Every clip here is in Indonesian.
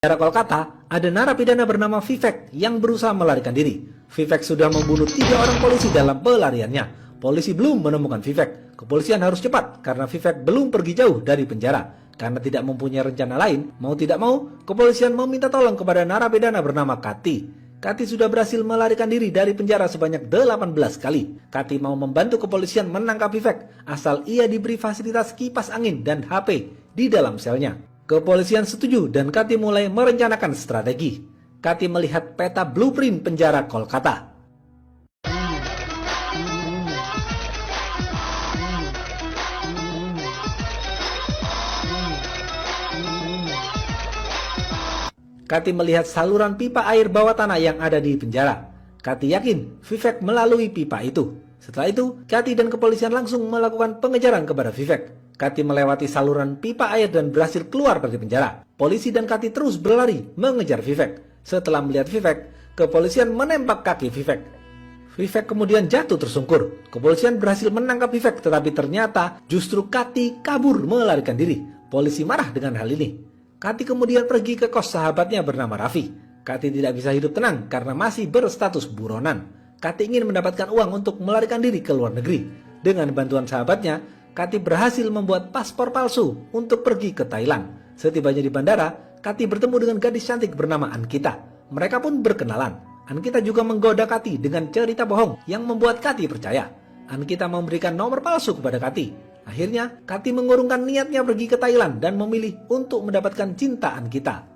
Secara Kolkata, ada narapidana bernama Vivek yang berusaha melarikan diri. Vivek sudah membunuh 3 orang polisi dalam pelariannya. Polisi belum menemukan Vivek. Kepolisian harus cepat karena Vivek belum pergi jauh dari penjara. Karena tidak mempunyai rencana lain, mau tidak mau, kepolisian meminta tolong kepada narapidana bernama Kati. Kati sudah berhasil melarikan diri dari penjara sebanyak 18 kali. Kati mau membantu kepolisian menangkap Vivek, asal ia diberi fasilitas kipas angin dan HP di dalam selnya. Kepolisian setuju dan Kati mulai merencanakan strategi. Kati melihat peta blueprint penjara Kolkata. Kati melihat saluran pipa air bawah tanah yang ada di penjara. Kati yakin Vivek melalui pipa itu. Setelah itu, Kati dan kepolisian langsung melakukan pengejaran kepada Vivek. Kati melewati saluran pipa air dan berhasil keluar dari penjara. Polisi dan Kati terus berlari mengejar Vivek. Setelah melihat Vivek, kepolisian menembak kaki Vivek. Vivek kemudian jatuh tersungkur. Kepolisian berhasil menangkap Vivek, tetapi ternyata justru Kati kabur melarikan diri. Polisi marah dengan hal ini. Kati kemudian pergi ke kos sahabatnya bernama Raffi. Kati tidak bisa hidup tenang karena masih berstatus buronan. Kati ingin mendapatkan uang untuk melarikan diri ke luar negeri. Dengan bantuan sahabatnya, Kati berhasil membuat paspor palsu untuk pergi ke Thailand. Setibanya di bandara, Kati bertemu dengan gadis cantik bernama Ankita. Mereka pun berkenalan. Ankita juga menggoda Kati dengan cerita bohong yang membuat Kati percaya. Ankita memberikan nomor palsu kepada Kati. Akhirnya, Kati mengurungkan niatnya pergi ke Thailand dan memilih untuk mendapatkan cinta Ankita.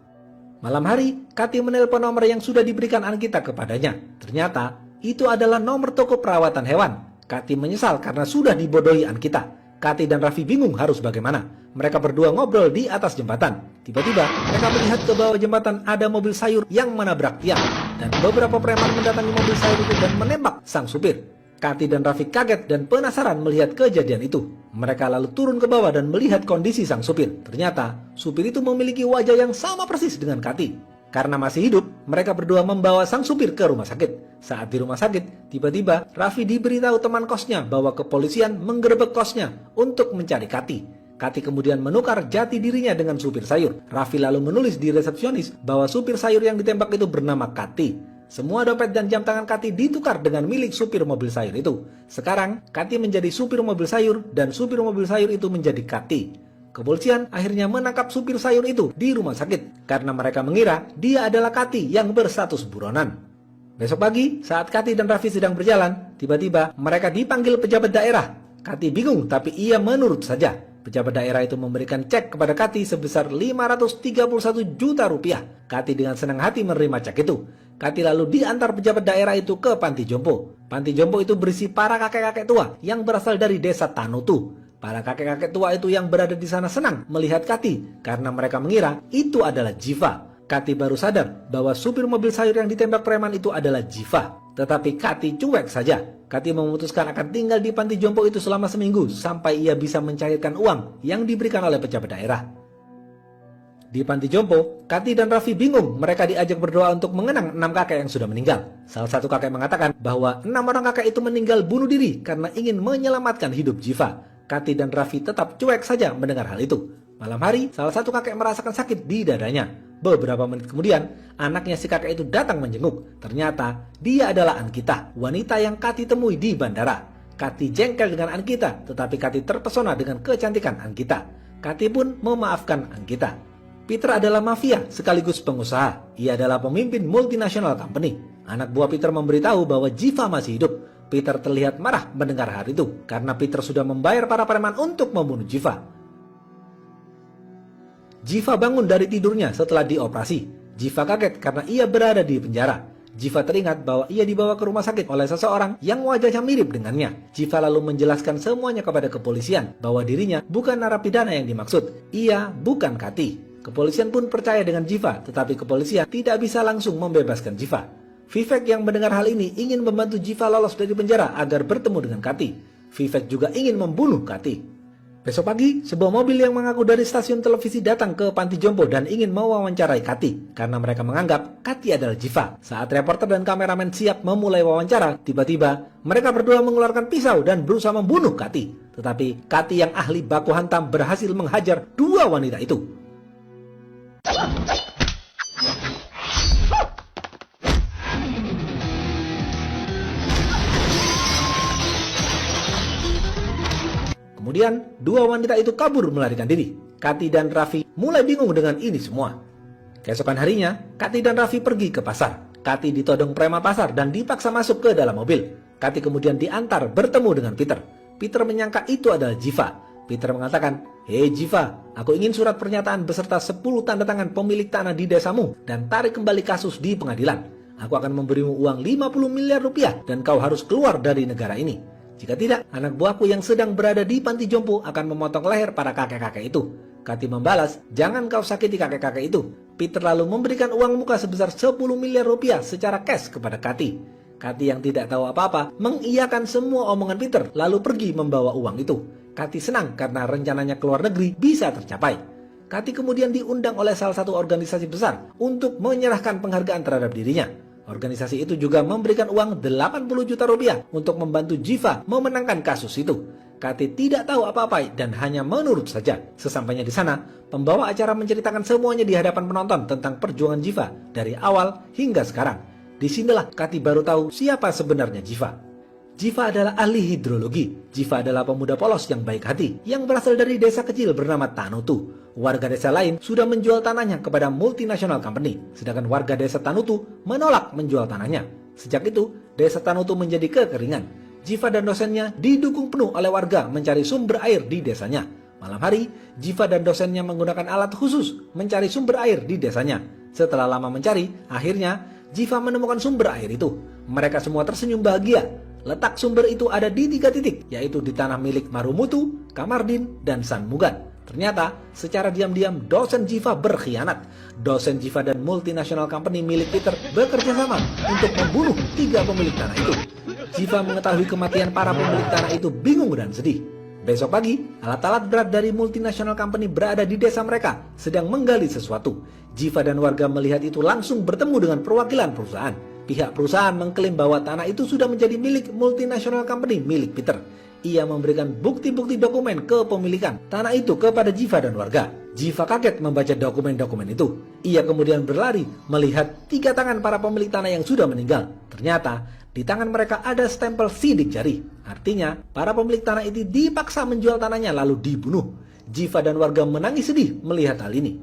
Malam hari, Kati menelpon nomor yang sudah diberikan Ankita kepadanya. Ternyata, itu adalah nomor toko perawatan hewan. Kati menyesal karena sudah dibodohi Ankita. Kati dan Raffi bingung harus bagaimana. Mereka berdua ngobrol di atas jembatan. Tiba-tiba, mereka melihat ke bawah jembatan ada mobil sayur yang menabrak tiang. Dan beberapa preman mendatangi mobil sayur itu dan menembak sang supir. Kati dan Raffi kaget dan penasaran melihat kejadian itu. Mereka lalu turun ke bawah dan melihat kondisi sang supir. Ternyata, supir itu memiliki wajah yang sama persis dengan Kati. Karena masih hidup, mereka berdua membawa sang supir ke rumah sakit. Saat di rumah sakit, tiba-tiba Raffi diberitahu teman kosnya bahwa kepolisian menggerebek kosnya untuk mencari Kati. Kati kemudian menukar jati dirinya dengan supir sayur. Raffi lalu menulis di resepsionis bahwa supir sayur yang ditembak itu bernama Kati. Semua dompet dan jam tangan Kati ditukar dengan milik supir mobil sayur itu. Sekarang, Kati menjadi supir mobil sayur dan supir mobil sayur itu menjadi Kati. Kepolisian akhirnya menangkap supir sayur itu di rumah sakit karena mereka mengira dia adalah Kati yang berstatus buronan. Besok pagi, saat Kati dan Raffi sedang berjalan, tiba-tiba mereka dipanggil pejabat daerah. Kati bingung tapi ia menurut saja. Pejabat daerah itu memberikan cek kepada Kati sebesar 531 juta rupiah. Kati dengan senang hati menerima cek itu. Kati lalu diantar pejabat daerah itu ke panti jompo. Panti jompo itu berisi para kakek-kakek tua yang berasal dari desa Tanutu. Para kakek-kakek tua itu yang berada di sana senang melihat Kati karena mereka mengira itu adalah Jiva. Kati baru sadar bahwa supir mobil sayur yang ditembak preman itu adalah Jiva. Tetapi Kati cuek saja. Kati memutuskan akan tinggal di panti jompo itu selama seminggu sampai ia bisa mencairkan uang yang diberikan oleh pejabat daerah. Di panti jompo, Kati dan Raffi bingung. Mereka diajak berdoa untuk mengenang 6 kakek yang sudah meninggal. Salah satu kakek mengatakan bahwa 6 orang kakek itu meninggal bunuh diri karena ingin menyelamatkan hidup Jiva. Kati dan Raffi tetap cuek saja mendengar hal itu. Malam hari, salah satu kakek merasakan sakit di dadanya. Beberapa menit kemudian, anaknya si kakek itu datang menjenguk. Ternyata, dia adalah Ankita, wanita yang Kati temui di bandara. Kati jengkel dengan Ankita, tetapi Kati terpesona dengan kecantikan Ankita. Kati pun memaafkan Ankita. Peter adalah mafia sekaligus pengusaha. Ia adalah pemimpin multinational company. Anak buah Peter memberitahu bahwa Jiva masih hidup. Peter terlihat marah mendengar hal itu karena Peter sudah membayar para preman untuk membunuh Jiva. Jiva bangun dari tidurnya setelah dioperasi. Jiva kaget karena ia berada di penjara. Jiva teringat bahwa ia dibawa ke rumah sakit oleh seseorang yang wajahnya mirip dengannya. Jiva lalu menjelaskan semuanya kepada kepolisian bahwa dirinya bukan narapidana yang dimaksud. Ia bukan Kati. Kepolisian pun percaya dengan Jiva, tetapi kepolisian tidak bisa langsung membebaskan Jiva. Vivek yang mendengar hal ini ingin membantu Jiva lolos dari penjara agar bertemu dengan Kati. Vivek juga ingin membunuh Kati. Besok pagi, sebuah mobil yang mengaku dari stasiun televisi datang ke panti jompo dan ingin mewawancarai Kati karena mereka menganggap Kati adalah Jiva. Saat reporter dan kameramen siap memulai wawancara, tiba-tiba mereka berdua mengeluarkan pisau dan berusaha membunuh Kati. Tetapi Kati yang ahli baku hantam berhasil menghajar 2 wanita itu. Kemudian, dua wanita itu kabur melarikan diri. Kati dan Raffi mulai bingung dengan ini semua. Keesokan harinya, Kati dan Raffi pergi ke pasar. Kati ditodong preman pasar dan dipaksa masuk ke dalam mobil. Kati kemudian diantar bertemu dengan Peter. Peter menyangka itu adalah Jiva. Peter mengatakan, "Hei Jiva, aku ingin surat pernyataan beserta 10 tanda tangan pemilik tanah di desamu dan tarik kembali kasus di pengadilan. Aku akan memberimu uang 50 miliar rupiah dan kau harus keluar dari negara ini. Jika tidak, anak buahku yang sedang berada di panti jompo akan memotong leher para kakek-kakek itu." Kati membalas, "Jangan kau sakiti kakek-kakek itu." Peter lalu memberikan uang muka sebesar 10 miliar rupiah secara cash kepada Kati. Kati yang tidak tahu apa-apa mengiyakan semua omongan Peter lalu pergi membawa uang itu. Kati senang karena rencananya keluar negeri bisa tercapai. Kati kemudian diundang oleh salah satu organisasi besar untuk menyerahkan penghargaan terhadap dirinya. Organisasi itu juga memberikan uang 80 juta rupiah untuk membantu Jiva memenangkan kasus itu. Kati tidak tahu apa-apa dan hanya menurut saja. Sesampainya di sana, pembawa acara menceritakan semuanya di hadapan penonton tentang perjuangan Jiva dari awal hingga sekarang. Disinilah Kati baru tahu siapa sebenarnya Jiva. Jiva adalah ahli hidrologi. Jiva adalah pemuda polos yang baik hati, yang berasal dari desa kecil bernama Tanutu. Warga desa lain sudah menjual tanahnya kepada multinational company, sedangkan warga desa Tanutu menolak menjual tanahnya. Sejak itu, desa Tanutu menjadi kekeringan. Jiva dan dosennya didukung penuh oleh warga mencari sumber air di desanya. Malam hari, Jiva dan dosennya menggunakan alat khusus mencari sumber air di desanya. Setelah lama mencari, akhirnya Jiva menemukan sumber air itu. Mereka semua tersenyum bahagia. Letak sumber itu ada di 3 titik, yaitu di tanah milik Marumutu, Kamardin, dan San Mugan. Ternyata, secara diam-diam dosen Jiva berkhianat. Dosen Jiva dan multinational company milik Peter bekerja sama untuk membunuh 3 pemilik tanah itu. Jiva mengetahui kematian para pemilik tanah itu bingung dan sedih. Besok pagi, alat-alat berat dari multinational company berada di desa mereka, sedang menggali sesuatu. Jiva dan warga melihat itu langsung bertemu dengan perwakilan perusahaan. Pihak perusahaan mengklaim bahwa tanah itu sudah menjadi milik multinational company milik Peter. Ia memberikan bukti-bukti dokumen kepemilikan tanah itu kepada Jiva dan warga. Jiva kaget membaca dokumen-dokumen itu. Ia kemudian berlari melihat 3 tangan para pemilik tanah yang sudah meninggal. Ternyata di tangan mereka ada stempel sidik jari. Artinya, para pemilik tanah itu dipaksa menjual tanahnya lalu dibunuh. Jiva dan warga menangis sedih melihat hal ini.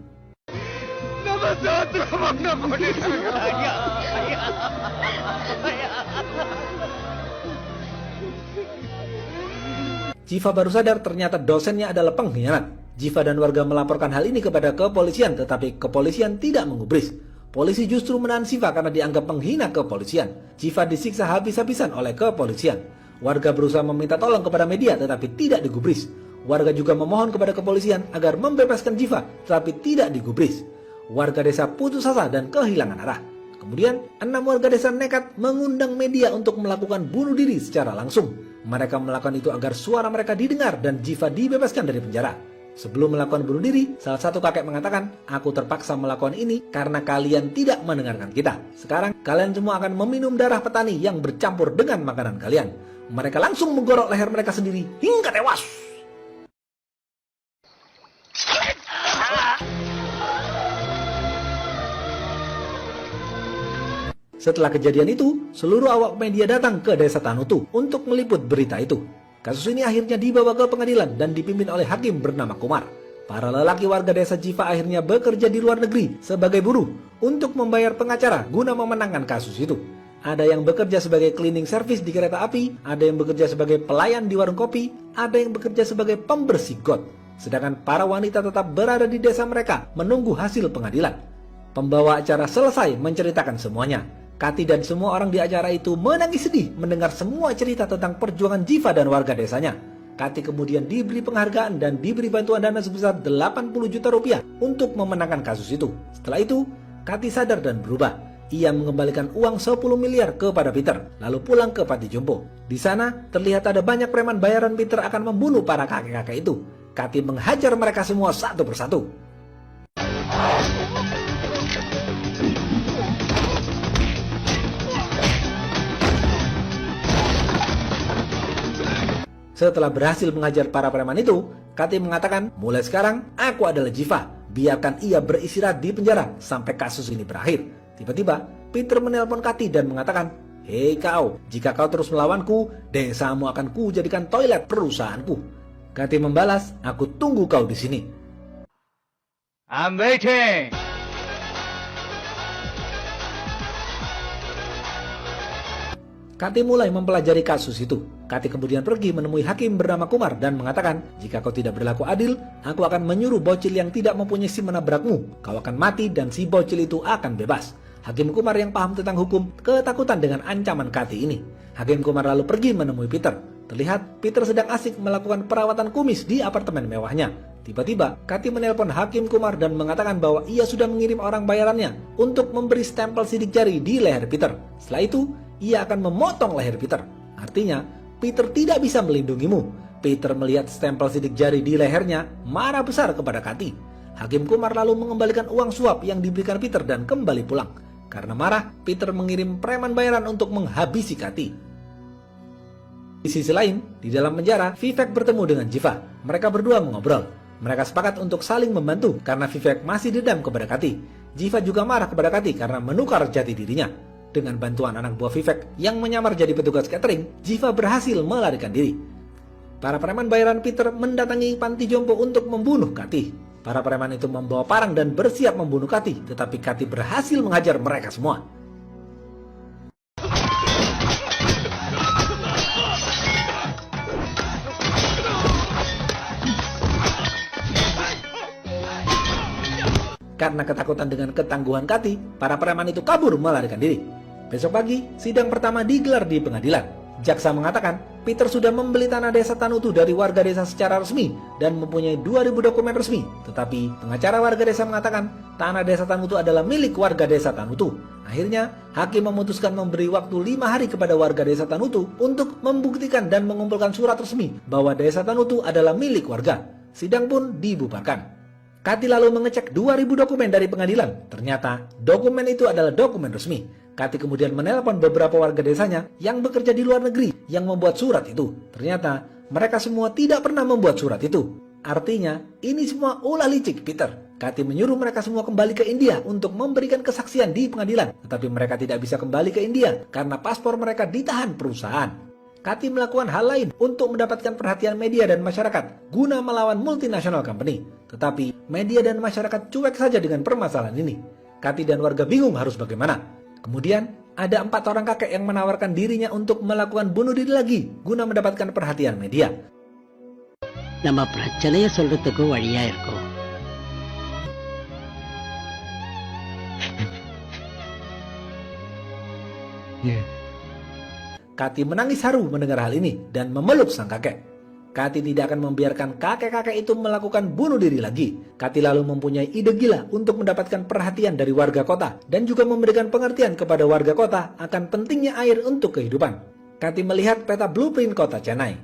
Jiva baru sadar ternyata dosennya adalah pengkhianat. Jiva dan warga melaporkan hal ini kepada kepolisian, tetapi kepolisian tidak menggubris. Polisi justru menahan Jiva karena dianggap penghina kepolisian. Jiva disiksa habis-habisan oleh kepolisian. Warga berusaha meminta tolong kepada media tetapi tidak digubris. Warga juga memohon kepada kepolisian agar membebaskan Jiva tetapi tidak digubris. Warga desa putus asa dan kehilangan arah. Kemudian, 6 warga desa nekat mengundang media untuk melakukan bunuh diri secara langsung. Mereka melakukan itu agar suara mereka didengar dan Jiva dibebaskan dari penjara. Sebelum melakukan bunuh diri, salah satu kakek mengatakan, "Aku terpaksa melakukan ini karena kalian tidak mendengarkan kita. Sekarang kalian semua akan meminum darah petani yang bercampur dengan makanan kalian." Mereka langsung menggorok leher mereka sendiri hingga tewas. Setelah kejadian itu, seluruh awak media datang ke desa Tanutu untuk meliput berita itu. Kasus ini akhirnya dibawa ke pengadilan dan dipimpin oleh hakim bernama Kumar. Para lelaki warga desa Jiva akhirnya bekerja di luar negeri sebagai buruh untuk membayar pengacara guna memenangkan kasus itu. Ada yang bekerja sebagai cleaning service di kereta api, ada yang bekerja sebagai pelayan di warung kopi, ada yang bekerja sebagai pembersih got. Sedangkan para wanita tetap berada di desa mereka menunggu hasil pengadilan. Pembawa acara selesai menceritakan semuanya. Kati dan semua orang di acara itu menangis sedih mendengar semua cerita tentang perjuangan Jiva dan warga desanya. Kati kemudian diberi penghargaan dan diberi bantuan dana sebesar 80 juta rupiah untuk memenangkan kasus itu. Setelah itu, Kati sadar dan berubah. Ia mengembalikan uang 10 miliar kepada Peter, lalu pulang ke panti jompo. Di sana, terlihat ada banyak preman bayaran Peter akan membunuh para kakek-kakek itu. Kati menghajar mereka semua satu persatu. Setelah berhasil mengajar para preman itu, Kati mengatakan, "Mulai sekarang, aku adalah Jiva. Biarkan ia beristirahat di penjara sampai kasus ini berakhir." Tiba-tiba, Peter menelpon Kati dan mengatakan, "Hei kau, jika kau terus melawanku, desamu akan kujadikan toilet perusahaanku." Katy membalas, "Aku tunggu kau di sini." I'm waiting. Katy mulai mempelajari kasus itu. Katy kemudian pergi menemui hakim bernama Kumar dan mengatakan, "Jika kau tidak berlaku adil, aku akan menyuruh bocil yang tidak mempunyai SIM menabrakmu. Kau akan mati dan si bocil itu akan bebas." Hakim Kumar yang paham tentang hukum ketakutan dengan ancaman Katy ini. Hakim Kumar lalu pergi menemui Peter. Terlihat Peter sedang asik melakukan perawatan kumis di apartemen mewahnya. Tiba-tiba, Katy menelpon Hakim Kumar dan mengatakan bahwa ia sudah mengirim orang bayarannya untuk memberi stempel sidik jari di leher Peter. Setelah itu, ia akan memotong leher Peter. Artinya, Peter tidak bisa melindungimu. Peter melihat stempel sidik jari di lehernya, marah besar kepada Katy. Hakim Kumar lalu mengembalikan uang suap yang diberikan Peter dan kembali pulang. Karena marah, Peter mengirim preman bayaran untuk menghabisi Katy. Di sisi lain, di dalam penjara, Vivek bertemu dengan Jiva. Mereka berdua mengobrol. Mereka sepakat untuk saling membantu karena Vivek masih dendam kepada Katy. Jiva juga marah kepada Katy karena menukar jati dirinya. Dengan bantuan anak buah Vivek yang menyamar jadi petugas catering, Jiva berhasil melarikan diri. Para preman bayaran Peter mendatangi panti jompo untuk membunuh Katy. Para preman itu membawa parang dan bersiap membunuh Katy, tetapi Katy berhasil menghajar mereka semua. Karena ketakutan dengan ketangguhan Katy, para preman itu kabur melarikan diri. Besok pagi, sidang pertama digelar di pengadilan. Jaksa mengatakan, Peter sudah membeli tanah desa Tanutu dari warga desa secara resmi dan mempunyai 2.000 dokumen resmi. Tetapi, pengacara warga desa mengatakan, tanah desa Tanutu adalah milik warga desa Tanutu. Akhirnya, hakim memutuskan memberi waktu 5 hari kepada warga desa Tanutu untuk membuktikan dan mengumpulkan surat resmi bahwa desa Tanutu adalah milik warga. Sidang pun dibubarkan. Katy lalu mengecek 2.000 dokumen dari pengadilan. Ternyata dokumen itu adalah dokumen resmi. Katy kemudian menelpon beberapa warga desanya yang bekerja di luar negeri yang membuat surat itu. Ternyata mereka semua tidak pernah membuat surat itu. Artinya ini semua ulah licik Peter. Katy menyuruh mereka semua kembali ke India untuk memberikan kesaksian di pengadilan. Tetapi mereka tidak bisa kembali ke India karena paspor mereka ditahan perusahaan. Katy melakukan hal lain untuk mendapatkan perhatian media dan masyarakat guna melawan multinational company. Tetapi media dan masyarakat cuek saja dengan permasalahan ini. Katy dan warga bingung harus bagaimana. Kemudian ada 4 orang kakek yang menawarkan dirinya untuk melakukan bunuh diri lagi guna mendapatkan perhatian media. நம்ம பிரச்சனையை சொல்றதுக்கு வழியா இருக்கும். Katy menangis haru mendengar hal ini dan memeluk sang kakek. Katy tidak akan membiarkan kakek-kakek itu melakukan bunuh diri lagi. Katy lalu mempunyai ide gila untuk mendapatkan perhatian dari warga kota dan juga memberikan pengertian kepada warga kota akan pentingnya air untuk kehidupan. Katy melihat peta blueprint kota Chennai.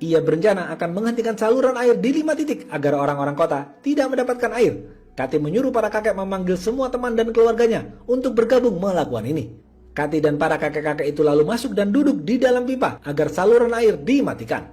Ia berencana akan menghentikan saluran air di 5 titik agar orang-orang kota tidak mendapatkan air. Katy menyuruh para kakek memanggil semua teman dan keluarganya untuk bergabung melakukan ini. Katy dan para kakek-kakek itu lalu masuk dan duduk di dalam pipa agar saluran air dimatikan.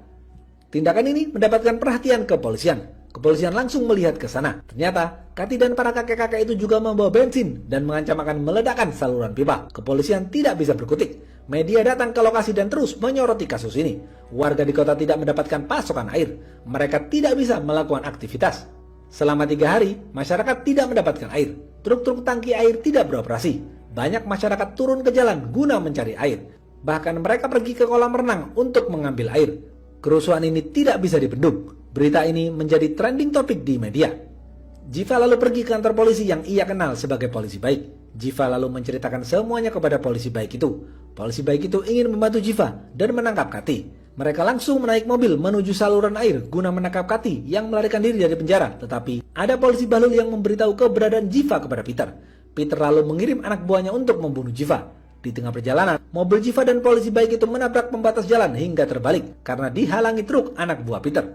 Tindakan ini mendapatkan perhatian kepolisian. Kepolisian langsung melihat ke sana. Ternyata, Katy dan para kakek-kakek itu juga membawa bensin dan mengancam akan meledakkan saluran pipa. Kepolisian tidak bisa berkutik. Media datang ke lokasi dan terus menyoroti kasus ini. Warga di kota tidak mendapatkan pasokan air. Mereka tidak bisa melakukan aktivitas. Selama 3 hari, masyarakat tidak mendapatkan air. Truk-truk tangki air tidak beroperasi. Banyak masyarakat turun ke jalan guna mencari air. Bahkan mereka pergi ke kolam renang untuk mengambil air. Kerusuhan ini tidak bisa dibendung. Berita ini menjadi trending topik di media. Jiva lalu pergi ke kantor polisi yang ia kenal sebagai polisi baik. Jiva lalu menceritakan semuanya kepada polisi baik itu. Polisi baik itu ingin membantu Jiva dan menangkap Katy. Mereka langsung menaik mobil menuju saluran air guna menangkap Katy yang melarikan diri dari penjara. Tetapi ada polisi bahlul yang memberitahu keberadaan Jiva kepada Peter. Peter lalu mengirim anak buahnya untuk membunuh Jiva. Di tengah perjalanan, mobil Jiva dan polisi baik itu menabrak pembatas jalan hingga terbalik karena dihalangi truk anak buah Peter.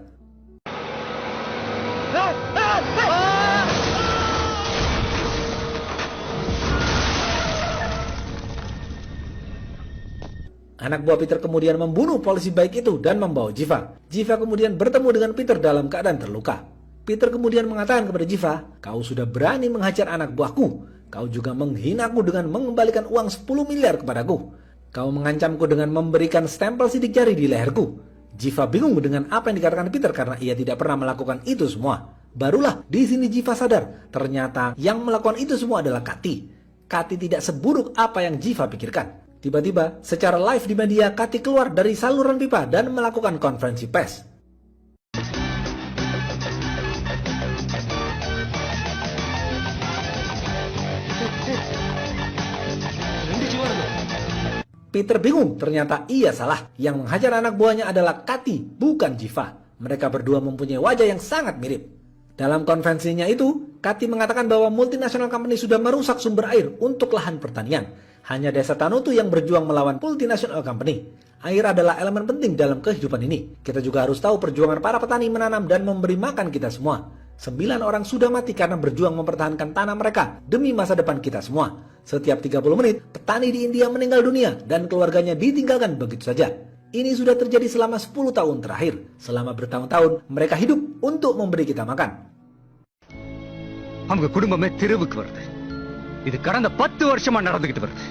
Anak buah Peter kemudian membunuh polisi baik itu dan membawa Jiva. Jiva kemudian bertemu dengan Peter dalam keadaan terluka. Peter kemudian mengatakan kepada Jiva, "Kau sudah berani menghajar anak buahku. Kau juga menghinaku dengan mengembalikan uang 10 miliar kepadaku. Kau mengancamku dengan memberikan stempel sidik jari di leherku. Jiva bingung dengan apa yang dikatakan Peter karena ia tidak pernah melakukan itu semua. Barulah di sini Jiva sadar, ternyata yang melakukan itu semua adalah Kati. Kati tidak seburuk apa yang Jiva pikirkan. Tiba-tiba, secara live di media, Kati keluar dari saluran pipa dan melakukan konferensi pers. Peter bingung, ternyata ia salah. Yang menghajar anak buahnya adalah Kati, bukan Jiva. Mereka berdua mempunyai wajah yang sangat mirip. Dalam konvensinya itu, Kati mengatakan bahwa multinational company sudah merusak sumber air untuk lahan pertanian. Hanya Desa Tanutu yang berjuang melawan multinational company. Air adalah elemen penting dalam kehidupan ini. Kita juga harus tahu perjuangan para petani menanam dan memberi makan kita semua. 9 orang sudah mati karena berjuang mempertahankan tanah mereka demi masa depan kita semua. Setiap 30 menit, petani di India meninggal dunia dan keluarganya ditinggalkan begitu saja. Ini sudah terjadi selama 10 tahun terakhir. Selama bertahun-tahun, mereka hidup untuk memberi kita makan. அவங்க குடும்பமே தெருவுக்கு வருது. இது கடந்த 10 வருஷமா நடந்துகிட்டு வருது.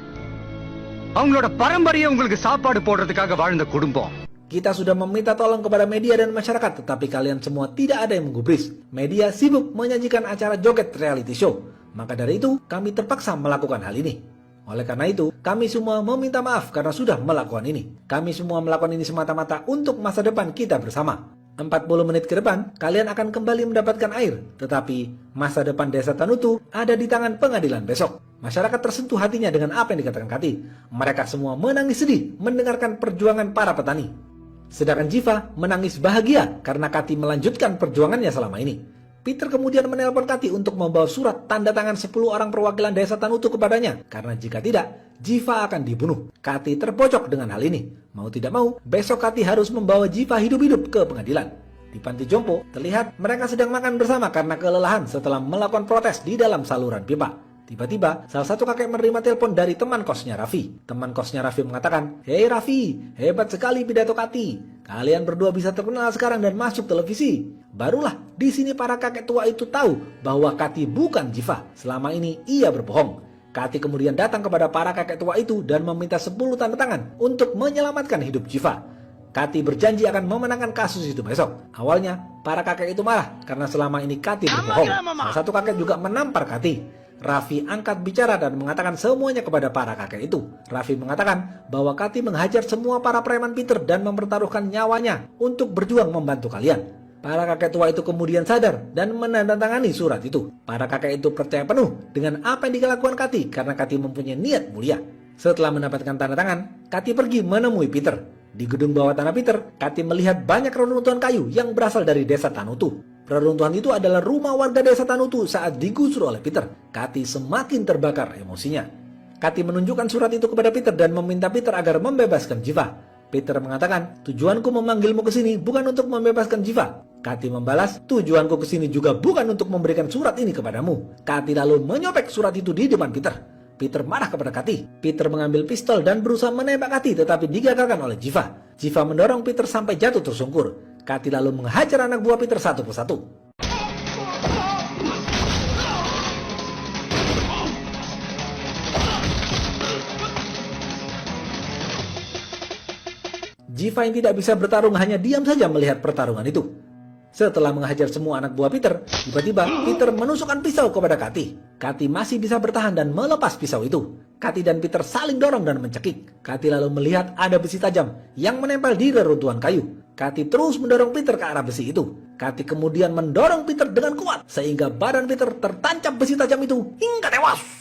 அவங்களோட பரம்பரையே உங்களுக்கு சாப்பாடு போடுறதுக்காக வாழ்ந்த குடும்பம். Kita sudah meminta tolong kepada media dan masyarakat, tetapi kalian semua tidak ada yang menggubris. Media sibuk menyajikan acara joget reality show. Maka dari itu, kami terpaksa melakukan hal ini. Oleh karena itu, kami semua meminta maaf karena sudah melakukan ini. Kami semua melakukan ini semata-mata untuk masa depan kita bersama. 40 menit ke depan, kalian akan kembali mendapatkan air. Tetapi, masa depan Desa Tanutu ada di tangan pengadilan besok. Masyarakat tersentuh hatinya dengan apa yang dikatakan Kati. Mereka semua menangis sedih mendengarkan perjuangan para petani. Sedangkan Jiva menangis bahagia karena Kati melanjutkan perjuangannya selama ini. Peter kemudian menelpon Kati untuk membawa surat tanda tangan 10 orang perwakilan Desa Tanutu kepadanya. Karena jika tidak, Jiva akan dibunuh. Kati terpojok dengan hal ini. Mau tidak mau, besok Kati harus membawa Jiva hidup-hidup ke pengadilan. Di panti jompo, terlihat mereka sedang makan bersama karena kelelahan setelah melakukan protes di dalam saluran pipa. Tiba-tiba, salah satu kakek menerima telepon dari teman kosnya Raffi. Teman kosnya Raffi mengatakan, "Hei Raffi, hebat sekali pidato Kati. Kalian berdua bisa terkenal sekarang dan masuk televisi." Barulah di sini para kakek tua itu tahu bahwa Kati bukan Jiva. Selama ini ia berbohong. Kati kemudian datang kepada para kakek tua itu dan meminta 10 tanda tangan untuk menyelamatkan hidup Jiva. Kati berjanji akan memenangkan kasus itu besok. Awalnya, para kakek itu marah karena selama ini Kati berbohong. Salah satu kakek juga menampar Kati. Raffi angkat bicara dan mengatakan semuanya kepada para kakek itu. Raffi mengatakan bahwa Kati menghajar semua para preman Peter dan mempertaruhkan nyawanya untuk berjuang membantu kalian. Para kakek tua itu kemudian sadar dan menandatangani surat itu. Para kakek itu percaya penuh dengan apa yang dilakukan Kati karena Kati mempunyai niat mulia. Setelah mendapatkan tanda tangan, Kati pergi menemui Peter. Di gedung bawah tanah Peter, Kati melihat banyak reruntuhan kayu yang berasal dari Desa Tanutu. Reruntuhan itu adalah rumah warga Desa Tanutu saat digusur oleh Peter. Kati semakin terbakar emosinya. Kati menunjukkan surat itu kepada Peter dan meminta Peter agar membebaskan Jiva. Peter mengatakan, "Tujuanku memanggilmu ke sini bukan untuk membebaskan Jiva." Kati membalas, "Tujuanku ke sini juga bukan untuk memberikan surat ini kepadamu." Kati lalu menyobek surat itu di depan Peter. Peter marah kepada Kati. Peter mengambil pistol dan berusaha menembak Kati tetapi digagalkan oleh Jiva. Jiva mendorong Peter sampai jatuh tersungkur. Kati lalu menghajar anak buah Peter satu persatu. Jiva yang tidak bisa bertarung hanya diam saja melihat pertarungan itu. Setelah menghajar semua anak buah Peter, tiba-tiba Peter menusukkan pisau kepada Kati. Kati masih bisa bertahan dan melepas pisau itu. Kati dan Peter saling dorong dan mencekik. Kati lalu melihat ada besi tajam yang menempel di reruntuhan kayu. Kati terus mendorong Peter ke arah besi itu. Kati kemudian mendorong Peter dengan kuat sehingga badan Peter tertancap besi tajam itu hingga tewas.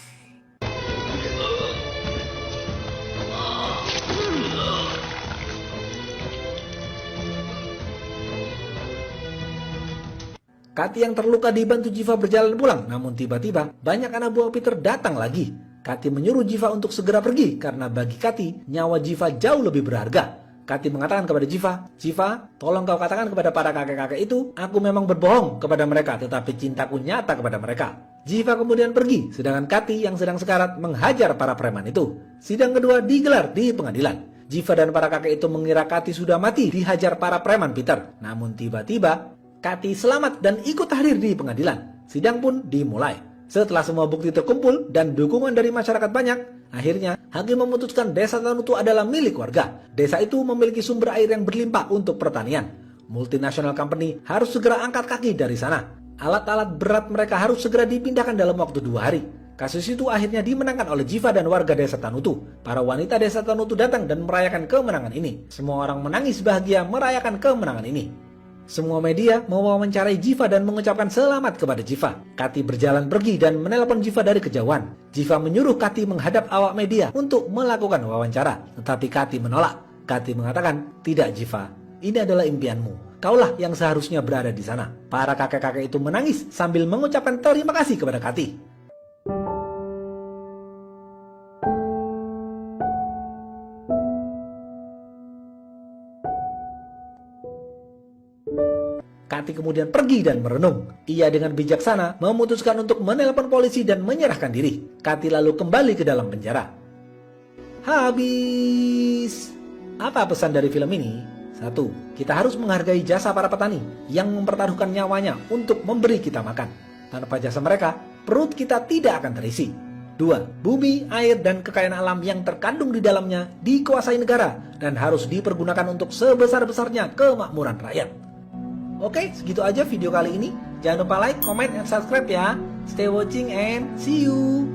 Kati yang terluka dibantu Jiva berjalan pulang, namun tiba-tiba banyak anak buah Peter datang lagi. Kati menyuruh Jiva untuk segera pergi karena bagi Kati nyawa Jiva jauh lebih berharga. Kati mengatakan kepada Jiva, "Jiva, tolong kau katakan kepada para kakek-kakek itu, aku memang berbohong kepada mereka, tetapi cintaku nyata kepada mereka." Jiva kemudian pergi, sedangkan Kati yang sedang sekarat menghajar para preman itu. Sidang kedua digelar di pengadilan. Jiva dan para kakek itu mengira Kati sudah mati dihajar para preman Peter. Namun tiba-tiba Kati selamat dan ikut hadir di pengadilan. Sidang pun dimulai. Setelah semua bukti terkumpul dan dukungan dari masyarakat banyak, akhirnya hakim memutuskan Desa Tanutu adalah milik warga. Desa itu memiliki sumber air yang berlimpah untuk pertanian. Multinational company harus segera angkat kaki dari sana. Alat-alat berat mereka harus segera dipindahkan dalam waktu 2 hari. Kasus itu akhirnya dimenangkan oleh Jiva dan warga Desa Tanutu. Para wanita Desa Tanutu datang dan merayakan kemenangan ini. Semua orang menangis bahagia merayakan kemenangan ini. Semua media mewawancarai Jiva dan mengucapkan selamat kepada Jiva. Kati berjalan pergi dan menelpon Jiva dari kejauhan. Jiva menyuruh Kati menghadap awak media untuk melakukan wawancara. Tetapi Kati menolak. Kati mengatakan, "Tidak Jiva, ini adalah impianmu. Kaulah yang seharusnya berada di sana." Para kakek-kakek itu menangis sambil mengucapkan terima kasih kepada Kati. Kati kemudian pergi dan merenung. Ia dengan bijaksana memutuskan untuk menelpon polisi dan menyerahkan diri. Kati lalu kembali ke dalam penjara. Habis. Apa pesan dari film ini? 1. Kita harus menghargai jasa para petani yang mempertaruhkan nyawanya untuk memberi kita makan. Tanpa jasa mereka, perut kita tidak akan terisi. 2. Bumi, air, dan kekayaan alam yang terkandung di dalamnya dikuasai negara dan harus dipergunakan untuk sebesar-besarnya kemakmuran rakyat. Oke, segitu aja video kali ini. Jangan lupa like, comment, and subscribe ya. Stay watching and see you.